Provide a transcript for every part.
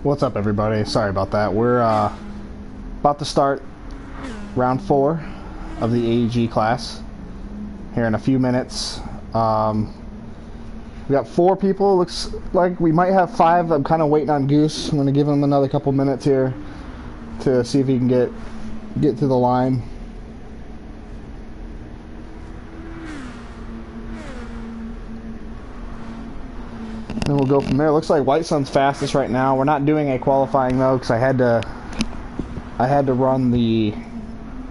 What's up, everybody? Sorry about that. We're about to start round 4 of the AEG class here in a few minutes. We got 4 people. Looks like we might have 5. I'm kind of waiting on Goose. I'm going to give him another couple minutes here to see if he can get to the line. And we'll go from there. Looks like White Sun's fastest right now. We're not doing a qualifying though, because I had to run the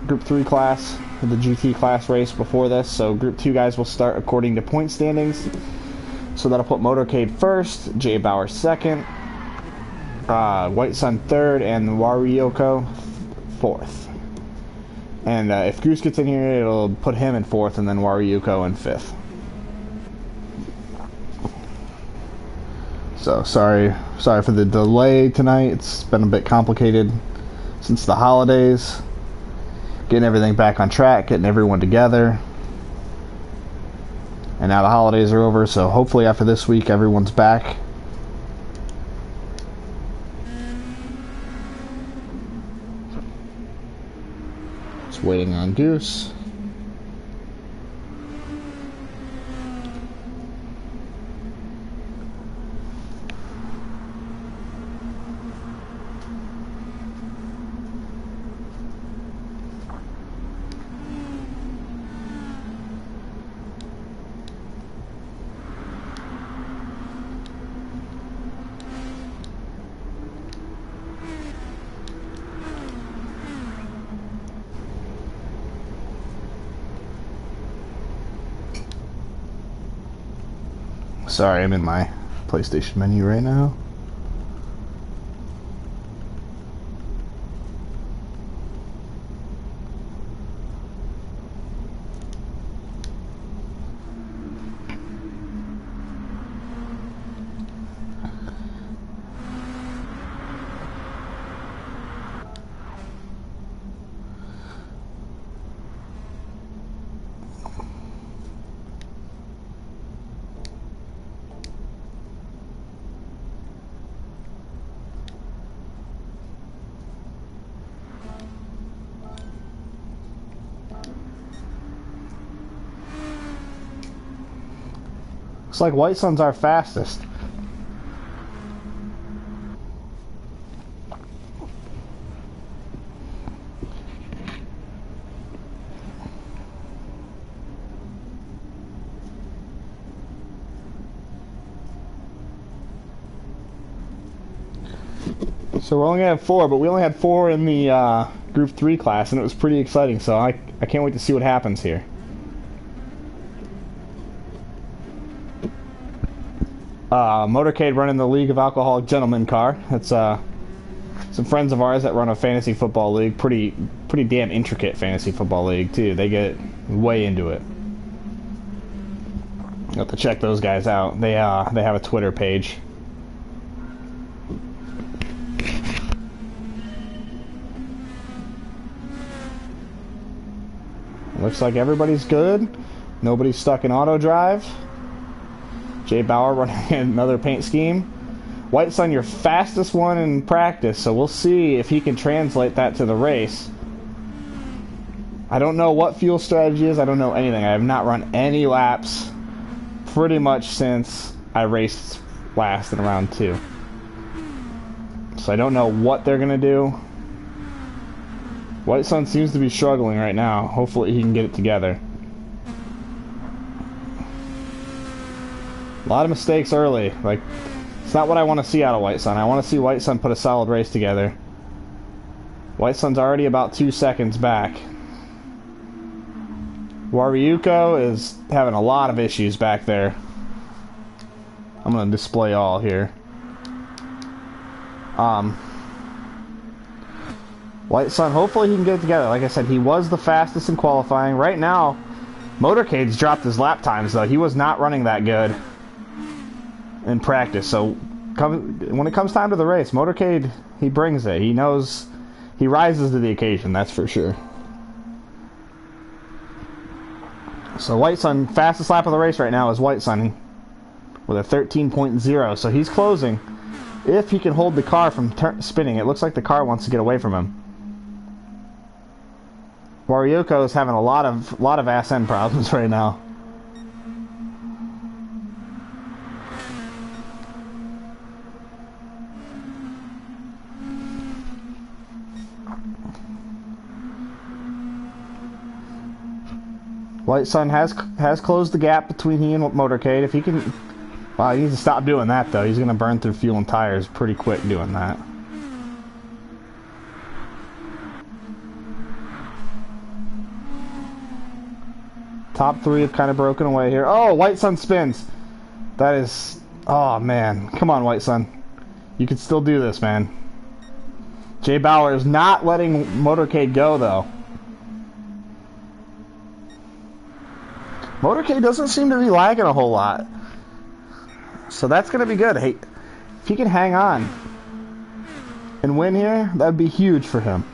Group 3 class, the GT class race before this. So Group 2 guys will start according to point standings. So that'll put Motorcade first, Jay Bauer second, White Sun third, and Warioko fourth. And if Goose gets in here, it'll put him in fourth, and then Warioko in fifth. So sorry for the delay tonight. It's been a bit complicated since the holidays. Getting everything back on track, getting everyone together. And now the holidays are over, so hopefully after this week everyone's back. Just waiting on Goose. Sorry, I'm in my PlayStation menu right now. Looks like White Sun's our fastest. So we're only gonna have 4, but we only had 4 in the Group 3 class, and it was pretty exciting. So I can't wait to see what happens here. Motorcade running the League of Alcoholic Gentlemen car. That's some friends of ours that run a fantasy football league. Pretty damn intricate fantasy football league too. They get way into it. You have to check those guys out. They have a Twitter page. Looks like everybody's good. Nobody's stuck in auto drive. Jay Bauer running another paint scheme. White Sun, your fastest one in practice, so we'll see if he can translate that to the race. I don't know what fuel strategy is. I don't know anything. I have not run any laps pretty much since I raced last in round 2. So I don't know what they're going to do. White Sun seems to be struggling right now. Hopefully he can get it together. A lot of mistakes early. Like, it's not what I want to see out of White Sun. I want to see White Sun put a solid race together. White Sun's already about 2 seconds back. Wariuko is having a lot of issues back there. I'm going to display all here. White Sun, hopefully he can get it together. Like I said, he was the fastest in qualifying. Right now, Motorcade's dropped his lap times, though. He was not running that good in practice. So when it comes time to the race, Motorcade, he brings it. He knows, he rises to the occasion, that's for sure. So White Sun, fastest lap of the race right now is White Sun with a 13.0. So he's closing. if he can hold the car from spinning. It looks like the car wants to get away from him. Waryoko is having a lot of ass end problems right now. White Sun has closed the gap between he and Motorcade. If he can, wow, he needs to stop doing that though. He's gonna burn through fuel and tires pretty quick doing that. Top three have kind of broken away here. Oh, White Sun spins. That is, oh man, come on, White Sun, you can still do this, man. Jay Bauer is not letting Motorcade go though. Motorcade doesn't seem to be lagging a whole lot. So that's going to be good. Hey, if he can hang on and win here, that would be huge for him.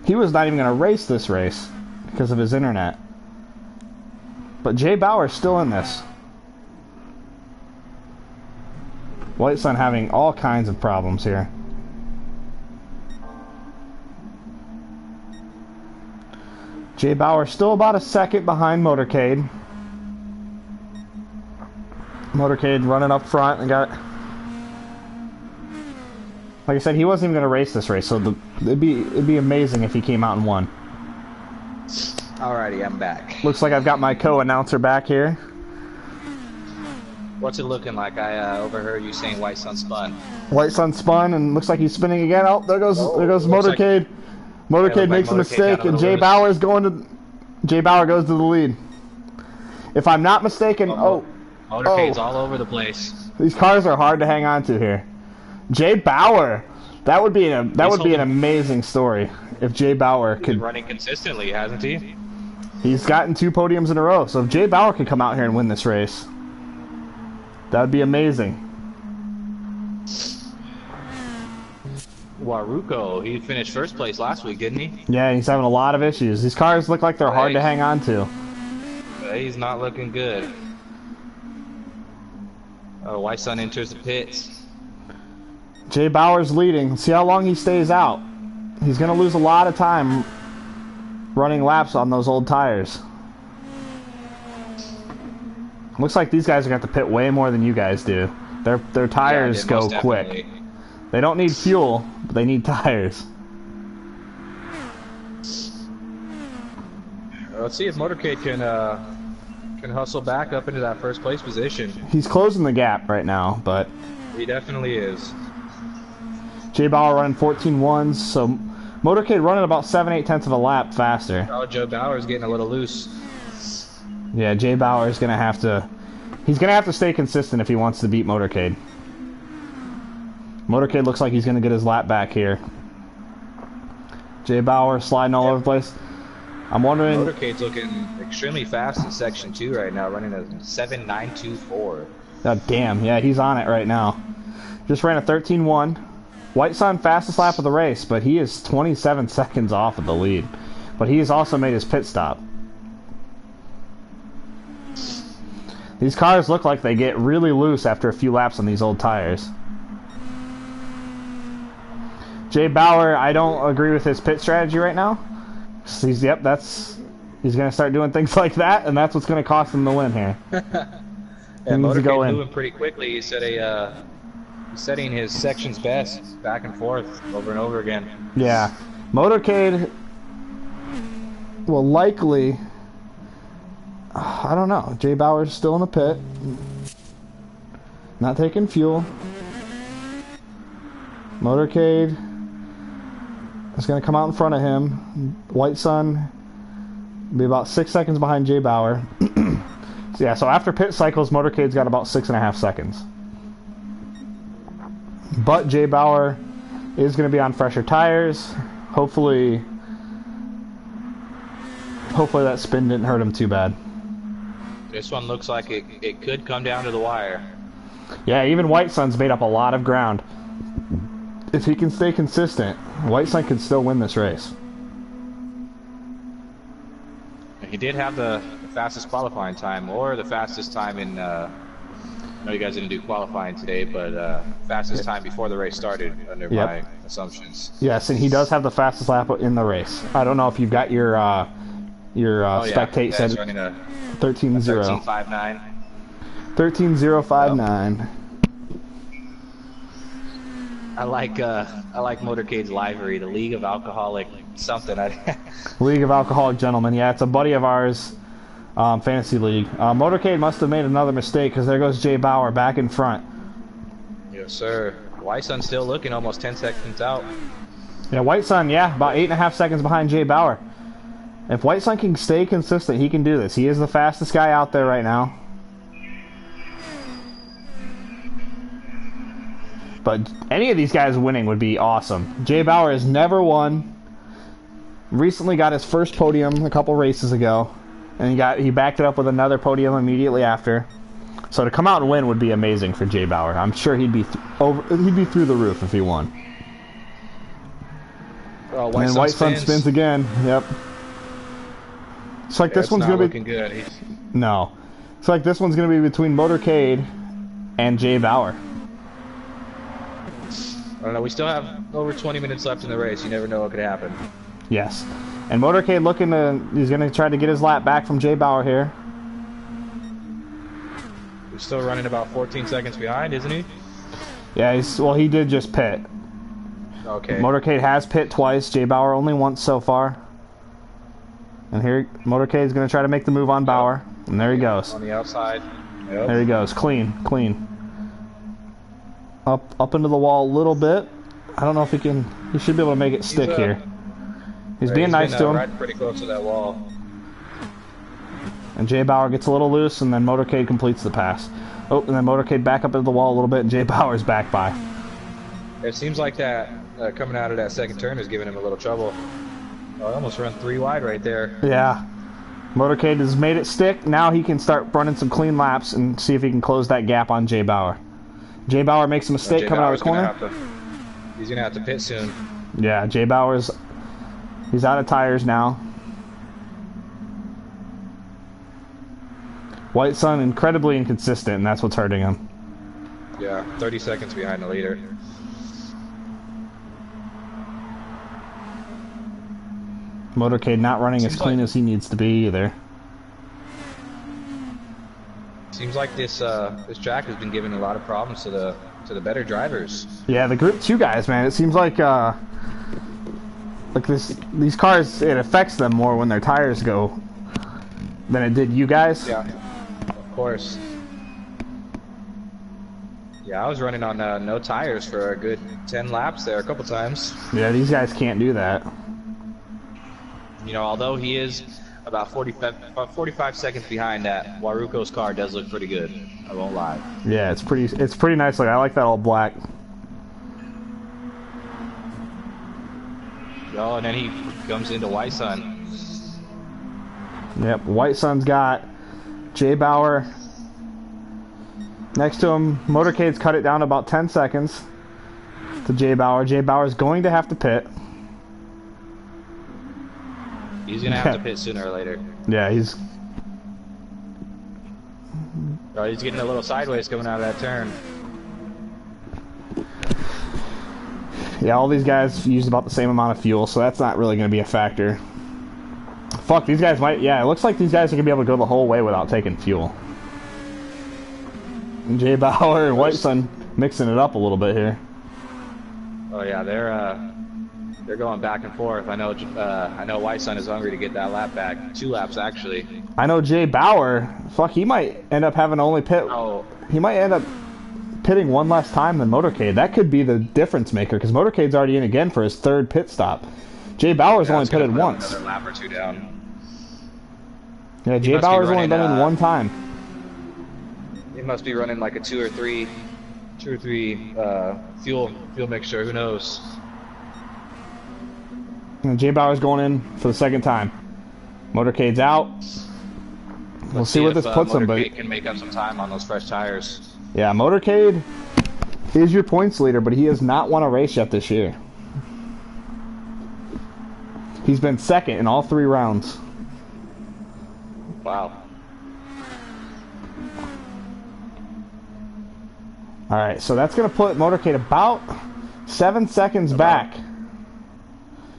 He was not even going to race this race because of his internet. But Jay Bauer is still in this. White Sun having all kinds of problems here. Jay Bauer still about a second behind Motorcade. Motorcade running up front and got... Like I said, he wasn't even going to race this race, so it'd be amazing if he came out and won. Alrighty, I'm back. Looks like I've got my co-announcer back here. What's it looking like? I overheard you saying White Sun spun. White Sun spun and looks like he's spinning again. Oh, there goes Motorcade. Like, Motorcade makes a mistake, and Jay Bauer is going to... Jay Bauer goes to the lead. If I'm not mistaken... Motorcade's all over the place. These cars are hard to hang on to here. Jay Bauer... That would be an amazing story if Jay Bauer could... He's been running consistently, hasn't he? He's gotten 2 podiums in a row, so if Jay Bauer could come out here and win this race, that would be amazing. Waruko, he finished first place last week, didn't he? Yeah, he's having a lot of issues. These cars look like they're hard to hang on to. He's not looking good. Oh, White Sun enters the pits. Jay Bauer's leading. See how long he stays out. He's going to lose a lot of time running laps on those old tires. Looks like these guys are going to have to pit way more than you guys do. Their tires go quick. They don't need fuel, but they need tires. Let's see if Motorcade can hustle back up into that first place position. He's closing the gap right now, but... He definitely is. Jay Bauer running 14.1s, so Motorcade running about 7/8 tenths of a lap faster. Oh, Joe Bauer's getting a little loose. Yeah, Jay Bauer is going to have to... He's going to have to stay consistent if he wants to beat Motorcade. Motorcade looks like he's going to get his lap back here. Jay Bauer sliding all over the place. I'm wondering... Motorcade's looking extremely fast in Section 2 right now, running a 7.924. Oh, damn. Yeah, he's on it right now. Just ran a 13.1. White Sun fastest lap of the race, but he is 27 seconds off of the lead. But he has also made his pit stop. These cars look like they get really loose after a few laps on these old tires. Jay Bauer, I don't agree with his pit strategy right now. He's going to start doing things like that, and that's what's going to cost him the win here. Yeah, Motorcade's moving pretty quickly. He's setting his section's best back and forth over and over again. Yeah. Motorcade will likely... I don't know. Jay Bauer's still in the pit. Not taking fuel. Motorcade is going to come out in front of him. White Sun will be about 6 seconds behind Jay Bauer. So yeah, so after pit cycles, Motorcade's got about 6.5 seconds. But Jay Bauer is going to be on fresher tires. Hopefully that spin didn't hurt him too bad. This one looks like it could come down to the wire. Yeah, even White Sun's made up a lot of ground. If he can stay consistent, White Sun can still win this race. He did have the fastest qualifying time, or the fastest time in know you guys didn't do qualifying today, but fastest time before the race started under my assumptions. Yes, and he does have the fastest lap in the race. I don't know if you've got your spectate set. He's running a 13.0. 13.59. 13.059. I like Motorcade's livery, the League of Alcoholic something. League of Alcoholic Gentlemen. Yeah, it's a buddy of ours, fantasy league. Motorcade must have made another mistake because there goes Jay Bauer back in front. Yes, sir. White Sun's still looking almost 10 seconds out. Yeah, White Sun, about 8.5 seconds behind Jay Bauer. If White Sun can stay consistent, he can do this. He is the fastest guy out there right now. But any of these guys winning would be awesome. Jay Bauer has never won. Recently got his first podium a couple races ago, and he backed it up with another podium immediately after. So to come out and win would be amazing for Jay Bauer. I'm sure he'd be through the roof if he won. Oh, and White Sun spins again. Yep. It's like this one's gonna be looking good. No. It's like this one's gonna be between Motorcade and Jay Bauer. I don't know. We still have over 20 minutes left in the race. You never know what could happen. Yes. And Motorcade he's going to try to get his lap back from Jay Bauer here. He's still running about 14 seconds behind, isn't he? Yeah, he did just pit. Okay. Motorcade has pit twice. Jay Bauer only once so far. And here, Motorcade is going to try to make the move on Bauer. And there he goes. On the outside. Yep. There he goes. Clean. Up into the wall a little bit. I don't know if he should be able to make it stick here. He's being nice to him. Right pretty close to that wall. And Jay Bauer gets a little loose, and then Motorcade completes the pass. Oh, and then Motorcade back up into the wall a little bit, and Jay Bauer's back by. It seems like that coming out of that second turn is giving him a little trouble. Oh, I almost run 3 wide right there. Yeah. Motorcade has made it stick. Now he can start running some clean laps and see if he can close that gap on Jay Bauer. Jay Bauer makes a mistake coming out of the corner. He's going to have to pit soon. Yeah, Jay Bauer's... He's out of tires now. White Sun incredibly inconsistent, and that's what's hurting him. Yeah, 30 seconds behind the leader. Motorcade not running as clean as he needs to be either. Seems like this track has been giving a lot of problems to the better drivers. Yeah, the Group 2 guys, man. It seems like these cars, it affects them more when their tires go than it did you guys. Yeah, of course. Yeah, I was running on no tires for a good 10 laps there a couple times. Yeah, these guys can't do that. You know, although he is about 45 seconds behind that, Waruko's car does look pretty good. I won't lie. Yeah, it's pretty nice. Like, I like that all black. Oh, and then he comes into White Sun. Yep, White Sun's got Jay Bauer next to him. Motorcade's cut it down to about 10 seconds to Jay Bauer. Jay Bauer's going to have to pit. He's going to have to pit sooner or later. Yeah, he's getting a little sideways coming out of that turn. Yeah, all these guys used about the same amount of fuel, so that's not really going to be a factor. Fuck, these guys might... Yeah, it looks like these guys are going to be able to go the whole way without taking fuel. And Jay Bauer and White Sun mixing it up a little bit here. Oh yeah, they're going back and forth. I know White Sun is hungry to get that lap back. 2 laps actually. I know Jay Bauer. Fuck, he might end up having to only pit. Oh. He might end up pitting one less time than Motorcade. That could be the difference maker because Motorcade's already in again for his 3rd pit stop. Jay Bauer's only pitted once. Another lap or 2 down. Yeah, Jay Bauer's only done it one time. He must be running like a 2 or 3 fuel mixture. Who knows? And Jay Bauer's going in for the 2nd time. Motorcade's out. We'll see where this puts him, but Motorcade can make up some time on those fresh tires. Yeah, Motorcade is your points leader, but he has not won a race yet this year. He's been 2nd in all 3 rounds. Wow. All right, so that's going to put Motorcade about 7 seconds back.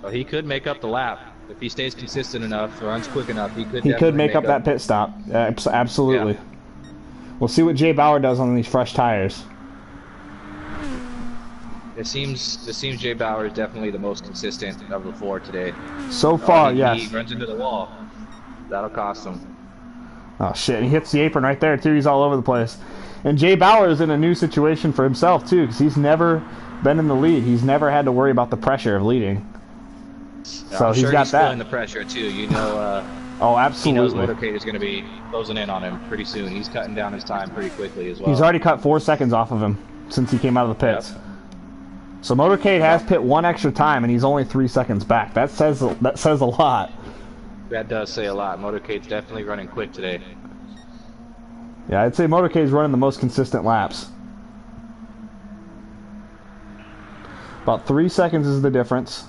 Well, he could make up the lap if he stays consistent enough, runs quick enough. He could. He could make up that pit stop. Absolutely. Yeah. We'll see what Jay Bauer does on these fresh tires. It seems Jay Bauer is definitely the most consistent of the four today. So far, yes. yes. He runs into the wall. That'll cost him. Oh shit! He hits the apron right there too. He's all over the place. And Jay Bauer is in a new situation for himself too, because he's never been in the lead. He's never had to worry about the pressure of leading. So I'm sure got he's that. feeling the pressure too. You know. Oh, absolutely. He knows Motorcade is going to be closing in on him pretty soon. He's cutting down his time pretty quickly as well. He's already cut 4 seconds off of him since he came out of the pits. Yep. So Motorcade has pit 1 extra time, and he's only 3 seconds back. That says a lot. That does say a lot. Motorcade's definitely running quick today. Yeah, I'd say Motorcade's running the most consistent laps. About 3 seconds is the difference.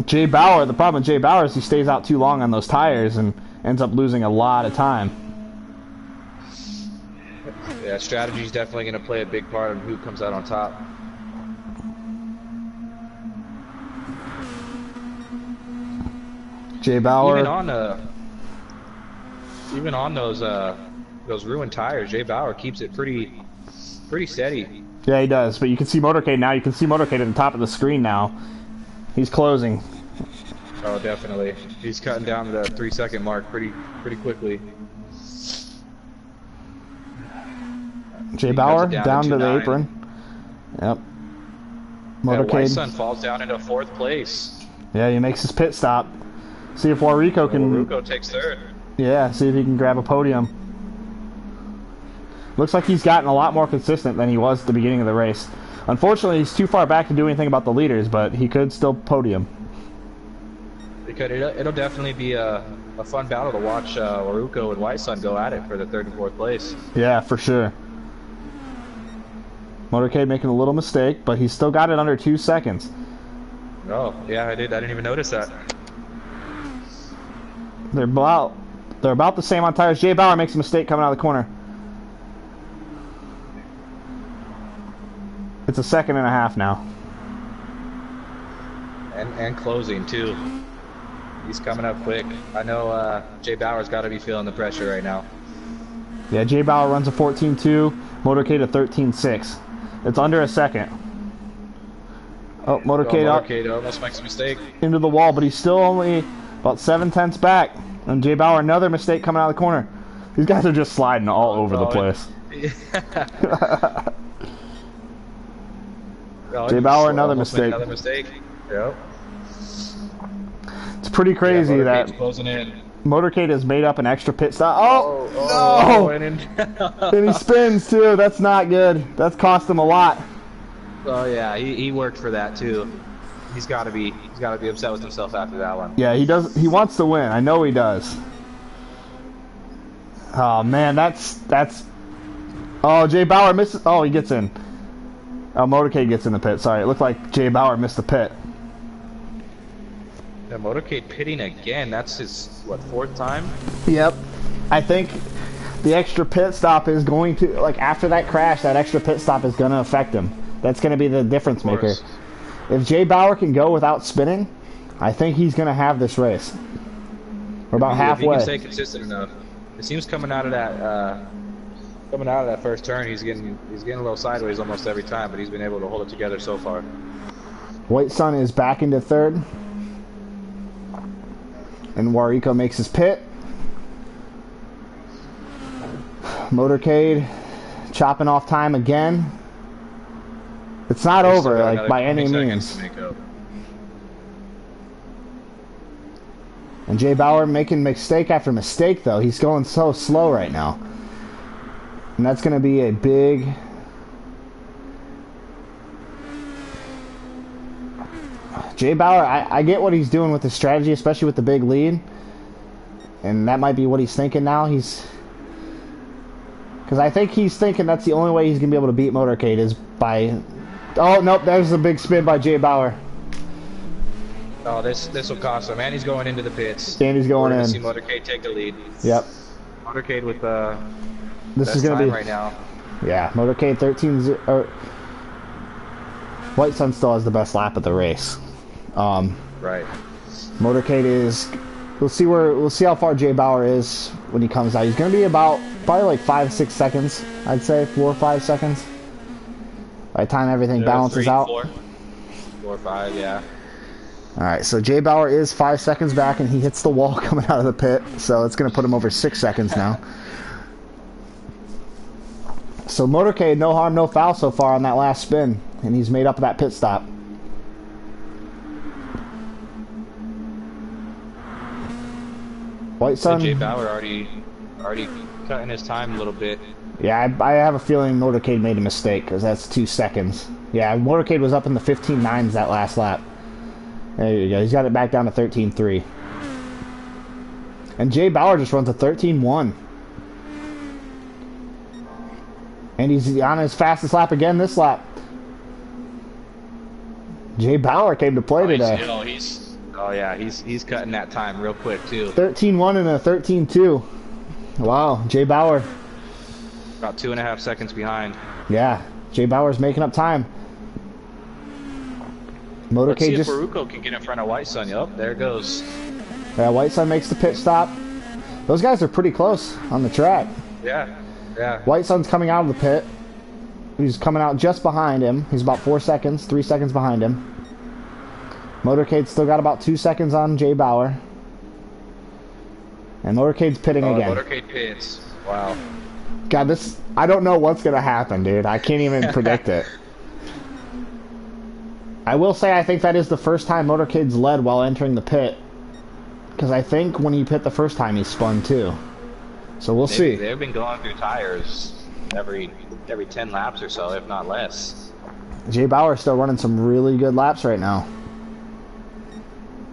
Jay Bauer, the problem with Jay Bauer is he stays out too long on those tires and ends up losing a lot of time. Yeah, strategy's definitely going to play a big part in who comes out on top. Jay Bauer. Even on those ruined tires, Jay Bauer keeps it pretty steady. Yeah, he does. But you can see Motorcade now. You can see Motorcade at the top of the screen now. He's closing. Oh, definitely. He's cutting down the 3 second mark pretty quickly. Jay Bauer down to the apron. Yep. Motorcade. White Sun falls down into 4th place. Yeah, he makes his pit stop. See if Waruko can. Waruko takes 3rd. Yeah, see if he can grab a podium. Looks like he's gotten a lot more consistent than he was at the beginning of the race. Unfortunately, he's too far back to do anything about the leaders, but he could still podium. It'll definitely be a fun battle to watch Waruko and White Sun go at it for the 3rd and 4th place. Yeah, for sure. Motorcade making a little mistake, but he's still got it under 2 seconds. Oh, yeah, I didn't even notice that. They're about the same on tires. Jay Bauer makes a mistake coming out of the corner. It's a 1.5 seconds now. And closing too. He's coming up quick. I know Jay Bauer's got to be feeling the pressure right now. Yeah, Jay Bauer runs a 14.2, Motorcade a 13.6. It's under a second. Oh, Motorcade almost makes a mistake. Into the wall, but he's still only about 7/10 back. And Jay Bauer, another mistake coming out of the corner. These guys are just sliding all over the place. Jay Bauer, another mistake. Another mistake. Yep. It's pretty crazy that closing in. Motorcade has made up an extra pit stop. Oh, no! And he spins too. That's not good. That's cost him a lot. Oh yeah, he worked for that too. He's got to be upset with himself after that one. Yeah, he does. He wants to win. I know he does. Oh man, that's. Oh, Jay Bauer misses. Oh, he gets in. Oh, Motorcade gets in the pit. Sorry, it looked like Jay Bauer missed the pit. Yeah, Motorcade pitting again. That's his, what, 4th time? Yep. I think the extra pit stop is going to, like, after that crash, that extra pit stop is going to affect him. That's going to be the difference maker. If Jay Bauer can go without spinning, I think he's going to have this race. We're about halfway. If he can stay consistent enough. It seems coming out of that first turn, he's getting a little sideways almost every time, but he's been able to hold it together so far. White Sun is back into 3rd. And Waruko makes his pit. Motorcade chopping off time again. It's not over, like, by any means. And Jay Bauer making mistake after mistake, though. He's going so slow right now. And that's going to be a big... Jay Bauer, I get what he's doing with his strategy, especially with the big lead. And that might be what he's thinking now. Because I think he's thinking that's the only way he's going to be able to beat Motorcade is by... Oh, nope, there's a big spin by Jay Bauer. Oh, this will cost him. And he's going into the pits. And he's going in. We're going to see Motorcade take the lead. Yep. Motorcade with this is going to be right now. Yeah, Motorcade 13. White Sun still has the best lap of the race. Right. Motorcade is. We'll see how far Jay Bauer is when he comes out. He's going to be about probably like 5-6 seconds. I'd say 4 or 5 seconds. By the time everything balances out. 4 or 5, yeah. All right, so Jay Bauer is 5 seconds back, and he hits the wall coming out of the pit. So it's going to put him over 6 seconds now. So Motorcade, no harm, no foul so far on that last spin, and he's made up that pit stop. White Sun. Jay Bauer already cutting his time a little bit. Yeah, I have a feeling Motorcade made a mistake because that's 2 seconds. Yeah, Motorcade was up in the 15.9s that last lap. There you go. He's got it back down to 13.3. And Jay Bauer just runs a 13.1. And he's on his fastest lap again this lap. Jay Bauer came to play today. He's cutting that time real quick too. 13.1 and a 13.2. Wow, Jay Bauer. About 2.5 seconds behind. Yeah, Jay Bauer's making up time. Motorcade Let's see just. if Baruco can get in front of White Sun. Yup, there it goes. Yeah, White Sun makes the pit stop. Those guys are pretty close on the track. Yeah. Yeah. White Sun's coming out of the pit. He's coming out just behind him. He's about 4 seconds, 3 seconds behind him. Motorcade's still got about 2 seconds on Jay Bauer. And Motorcade's pitting again. Motorcade pits. Wow. God, I don't know what's going to happen, dude. I can't even predict it. I will say I think that is the first time Motorcade's led while entering the pit. Because I think when he pit the first time, he spun too. So we'll see. They've been going through tires every 10 laps or so, if not less. Jay Bauer's still running some really good laps right now.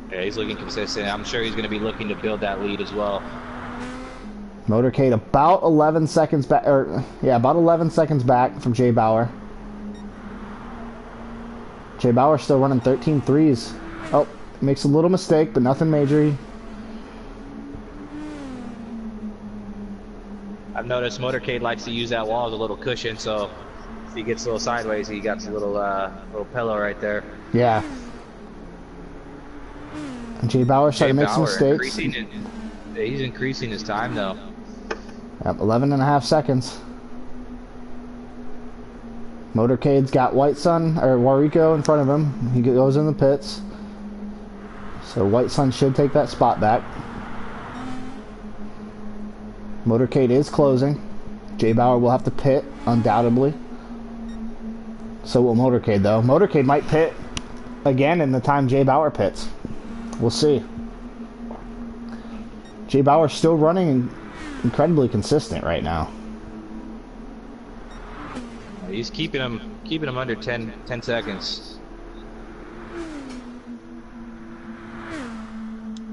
Yeah, he's looking consistent. I'm sure he's going to be looking to build that lead as well. Motorcade about 11 seconds back, about 11 seconds back from Jay Bauer. Jay Bauer's still running 13.3s. Oh, makes a little mistake, but nothing major. I've noticed Motorcade likes to use that wall as a little cushion, so if he gets a little sideways, he got a little pillow right there. Yeah. And Jay Bauer started to make some mistakes. He's increasing his time, though. Yep, 11.5 seconds. Motorcade's got White Sun, or Warrico in front of him. He goes in the pits. So White Sun should take that spot back. Motorcade is closing. Jay Bauer will have to pit, undoubtedly. So will Motorcade, though. Motorcade might pit again in the time Jay Bauer pits. We'll see. Jay Bauer's still running incredibly consistent right now. He's keeping him under 10 seconds.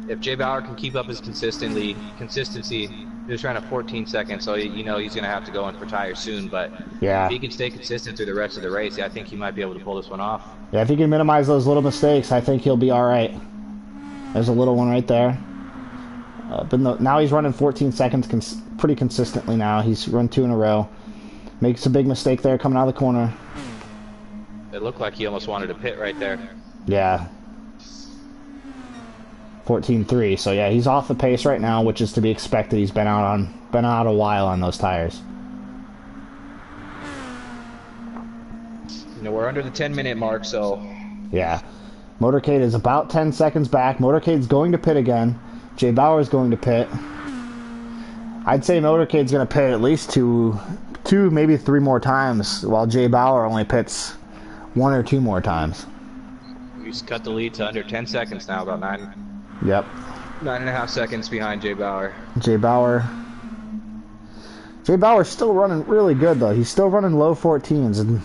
If Jay Bauer can keep up his consistency, he was trying to 14 seconds, so you know he's going to have to go in for tires soon. But yeah, if he can stay consistent through the rest of the race, I think he might be able to pull this one off. Yeah, if he can minimize those little mistakes, I think he'll be all right. There's a little one right there. But now he's running 14 seconds pretty consistently now. He's run 2 in a row. Makes a big mistake there coming out of the corner. It looked like he almost wanted to pit right there. Yeah. 14.3. So yeah, he's off the pace right now, which is to be expected. He's been out a while on those tires. You know, we're under the 10-minute mark, so yeah. Motorcade is about 10 seconds back. Motorcade's going to pit again. Jay Bauer's going to pit. I'd say Motorcade's going to pit at least two, maybe 3 more times, while Jay Bauer only pits 1 or 2 more times. He's cut the lead to under 10 seconds now, about 9. Yep. 9.5 seconds behind Jay Bauer. Jay Bauer's still running really good, though. He's still running low 14s, and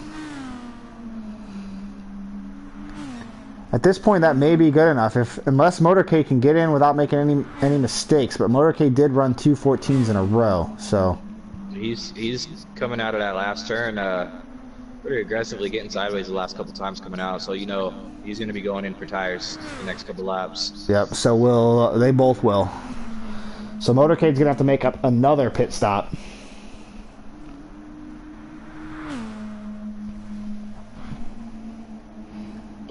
at this point, that may be good enough, unless Motorcade can get in without making any mistakes. But Motorcade did run 2 14s in a row, so he's coming out of that last turn pretty aggressively, getting sideways the last couple times coming out. So you know he's going to be going in for tires the next couple laps. Yep. So they both will. So Motorcade's going to have to make up another pit stop.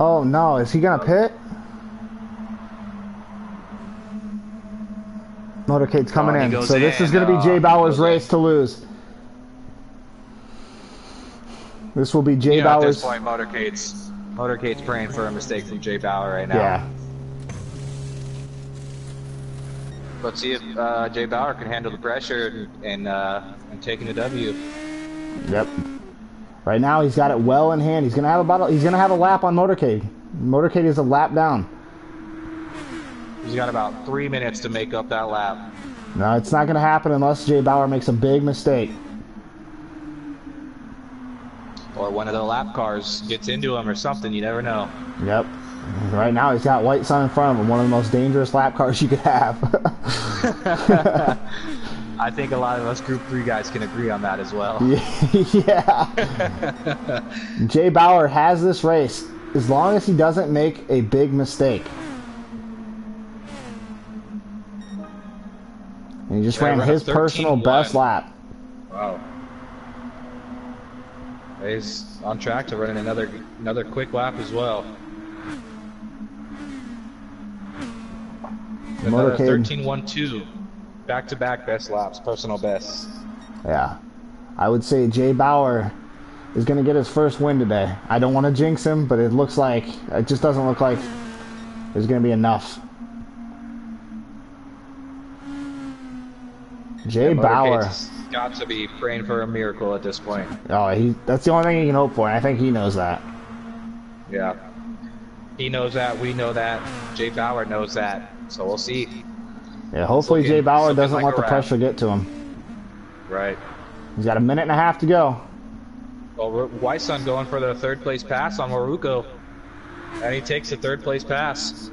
Oh no, is he gonna pit? Motorcade's coming Oh, and he in. goes So this is in. gonna be Jay Bauer's Goes in. race to lose. This will be Jay At Bauer's. this point, Motorcade's praying for a mistake from Jay Bauer right now. Yeah. Let's see if Jay Bauer can handle the pressure and taking the W. Yep. Right now he's got it well in hand. He's gonna have a lap on Motorcade. Motorcade is a lap down. He's got about 3 minutes to make up that lap. No, it's not gonna happen unless Jay Bauer makes a big mistake. Or one of the lap cars gets into him or something, you never know. Yep. Right now he's got White Sun in front of him, one of the most dangerous lap cars you could have. I think a lot of us Group 3 guys can agree on that as well. Yeah. Jay Bauer has this race as long as he doesn't make a big mistake. And he just ran his personal best lap. Wow. He's on track to running another quick lap as well. Another 13.12. Back-to-back best laps, personal bests. Yeah. I would say Jay Bauer is going to get his first win today. I don't want to jinx him, but it just doesn't look like there's going to be enough. Jay Bauer got to be praying for a miracle at this point. Oh, that's the only thing he can hope for, and I think he knows that. Yeah. He knows that, we know that, Jay Bauer knows that, so we'll see. Yeah, hopefully Jay Bauer doesn't let the pressure get to him. Right. He's got a minute and a half to go. Well, White Sun going for the third place pass on Maruko. And he takes the third place pass.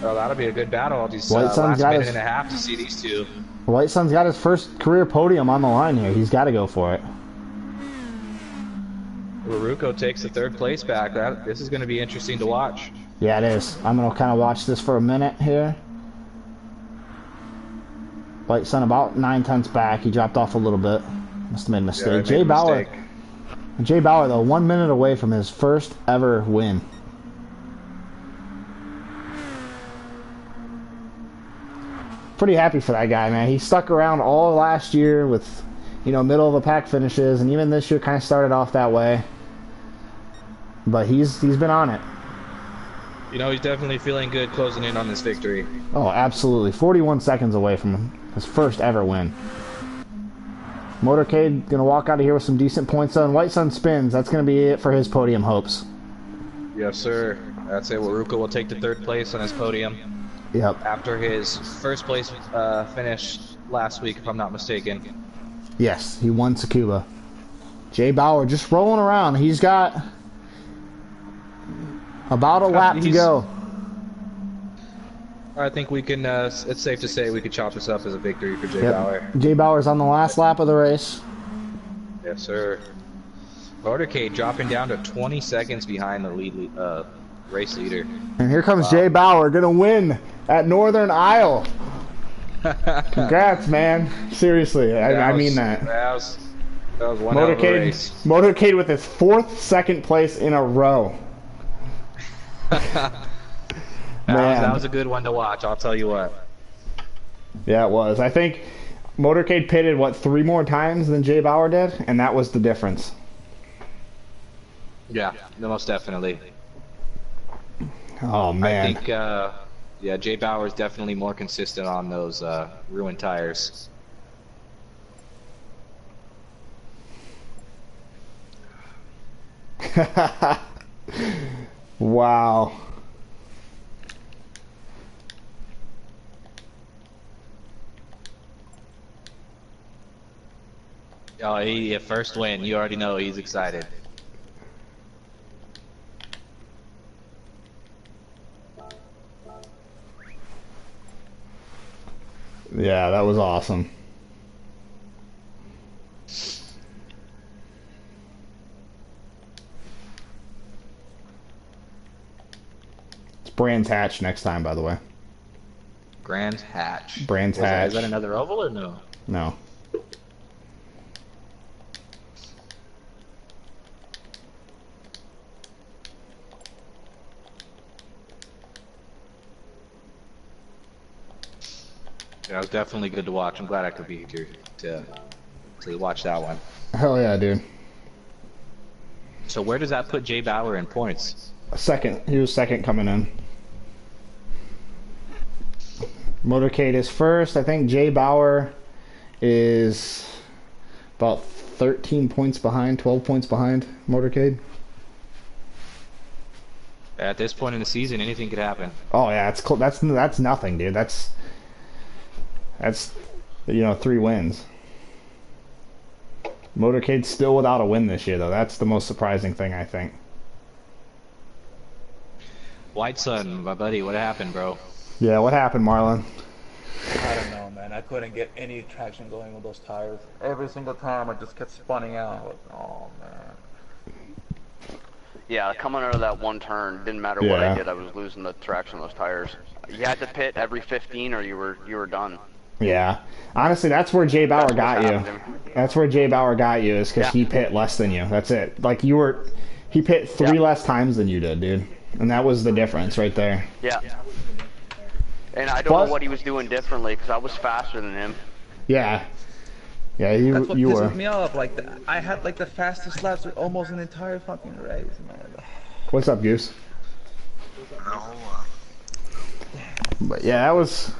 Well, that'll be a good battle. These last minute and a half to see these two. White Sun's got his first career podium on the line here. He's got to go for it. Maruko takes the third place back. This is going to be interesting to watch. Yeah, it is. I'm going to kind of watch this for a minute here. White Sun about 9/10 back. He dropped off a little bit. Must have made a mistake. Jay Bauer, though, 1 minute away from his first ever win. Pretty happy for that guy, man. He stuck around all last year with, middle of the pack finishes, and even this year kind of started off that way. But he's been on it. He's definitely feeling good closing in on this victory. Oh, absolutely. 41 seconds away from his first ever win. Motorcade gonna walk out of here with some decent points on. White Sun spins. That's gonna be it for his podium hopes. Yes, sir. That's it. Waruka will take the third place on his podium. Yep. After his first place finish last week, if I'm not mistaken. Yes, he won Tsukuba. Jay Bauer just rolling around. He's got about a lap to go. I think we can, it's safe to say we could chop this up as a victory for Jay Bauer. Jay Bauer's on the last lap of the race. Yes, sir. Motorcade dropping down to 20 seconds behind the race leader. And here comes Jay Bauer, gonna win at Northern Isle. Congrats, man. Seriously, I mean that. That was one hell of a race. Motorcade with his 4th second place in a row. That was a good one to watch, I'll tell you what. Yeah, it was. I think Motorcade pitted, 3 more times than Jay Bauer did? And that was the difference. Yeah, most definitely. Oh, man. I think, Jay Bauer is definitely more consistent on those ruined tires. Wow. Oh, first win. You already know he's excited. Yeah, that was awesome. It's Brands Hatch next time, by the way. Brands Hatch. Brands Hatch. Is that another oval or no? No. That was definitely good to watch. I'm glad I could be here to watch that one. Hell yeah, dude. So where does that put Jay Bauer in points? Second. He was second coming in. Motorcade is first. I think Jay Bauer is about 13 points behind, 12 points behind Motorcade. At this point in the season, anything could happen. Oh yeah, that's nothing, dude. That's 3 wins. Motorcade's still without a win this year, though. That's the most surprising thing, I think. White Sun, my buddy, what happened, bro? Yeah, what happened, Marlon? I don't know, man. I couldn't get any traction going with those tires. Every single time, I just kept spinning out. Oh man. Yeah, coming out of that one turn, didn't matter what I did. I was losing the traction on those tires. You had to pit every 15, or you were done. Yeah, honestly, that's where Jay Bauer got you. That's where Jay Bauer got you, is because he pit less than you. That's it. Like he pit 3 less times than you did, dude, and that was the difference right there. Yeah. And I don't know what he was doing differently, because I was faster than him. Yeah. Yeah, you were. That's what pisses me off. Like, I had like the fastest laps with almost an entire fucking race, man. What's up, Goose? But yeah, that was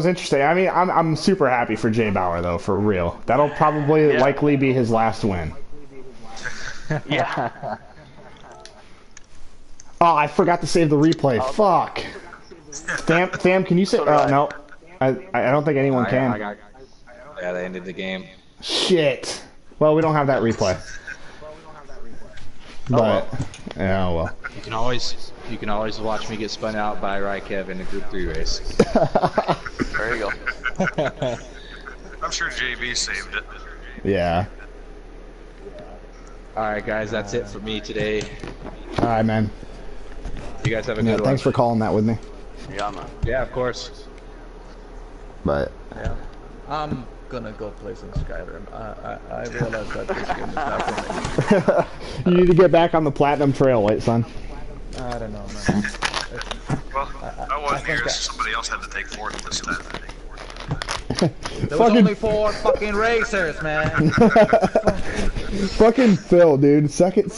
interesting. I mean, I'm super happy for Jay Bauer, though, for real. That'll probably likely be his last win. Yeah. Oh, I forgot to save the replay. Fuck. Tham, can you say? No, I don't think anyone can. Yeah, they ended the game. Shit. Well, we don't have that replay. But yeah, well. You can always watch me get spun out by Rykev in the Group 3 race. There you go. I'm sure JB saved it. Yeah. Alright guys, that's it for me today. Alright, man. You guys have a good one. Thanks for calling that with me. Yeah, man. Yeah, of course. But yeah, I'm gonna go play some Skyrim. I realize that this game is not for me. You need to get back on the Platinum Trail, White Sun. I don't know, man. Well, I wasn't here. Somebody else had to take fourth this time. There was only 4 fucking racers, man. Fucking Phil, dude. Second.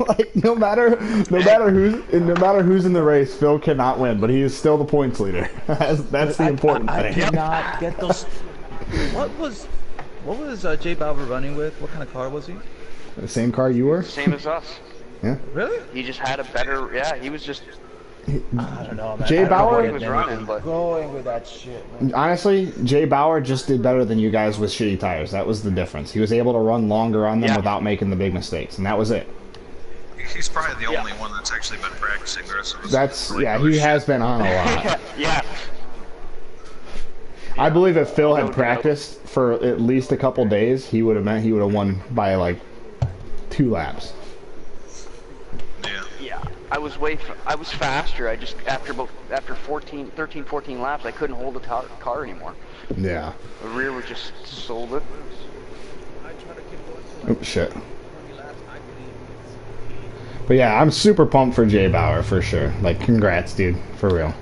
Like no matter who's in the race, Phil cannot win, but he is still the points leader. That's the important thing. I did not get those. What was Jay Bauer running with? What kind of car was he? The same car you were? Same as us. Yeah. Really? He just had a better. Yeah, he was just. I don't know, man. Jay Bauer he was running, but going with that shit, man. Honestly, Jay Bauer just did better than you guys with shitty tires. That was the difference. He was able to run longer on them without making the big mistakes, and that was it. He's probably the only one that's actually been practicing the rest of us. That's he has been on a lot. yeah. I believe if Phil had practiced for at least a couple days, he would have won by like 2 laps. Yeah. I was faster. I just after 13, 14 laps, I couldn't hold the car anymore. Yeah. The rear was just sold it. Oh shit. But yeah, I'm super pumped for Jay Bauer for sure. Like, congrats, dude, for real.